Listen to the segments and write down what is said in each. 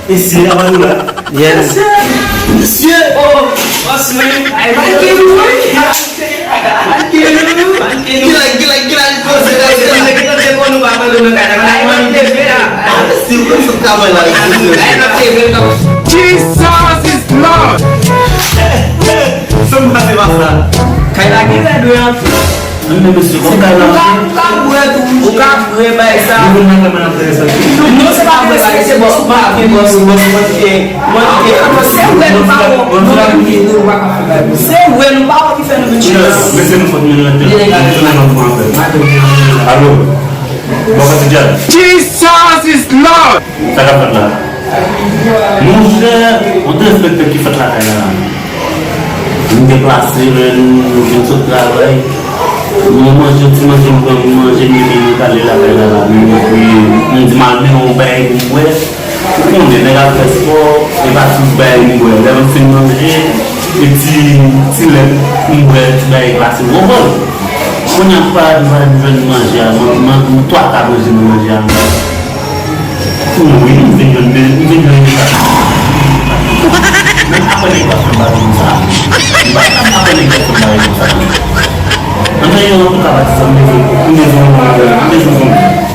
Ici, la main yes. Monsieur, oh, Osman, Jesus is Lord. Somebody masa. Kayak lagi lah dua. Anda mesti bukan gue baik sah. Dulu sebab saya sebab maaf bos saya lupa kita nak Jesus is Lord. Tak pernah. Muda, muda seperti kita tak ada. Mungkin pelajaran, mungkin sutra, Mungkin cuma ni kali lah mungkin malam ni baik gue, mungkin negara Fesco, lepas baik gue, dalam film ni itu silat gue baik kelas gue, punya apa di maja, tuat apa di maja, ini apa ni kau kembali musa, apa ni kau kembali musa.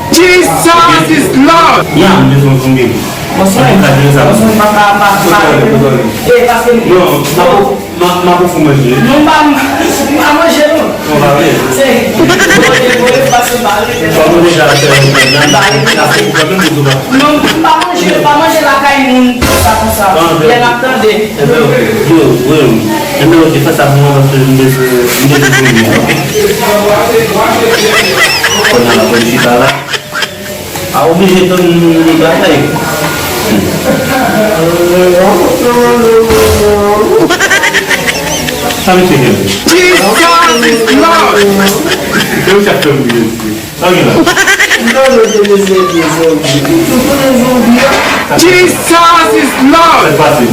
Jesus is Lord. Ya, maksudnya mampu fumasi. Sabe que Jesus is Lord. Eu já tô vendo. Olha lá. Jesus is Lord. É fácil.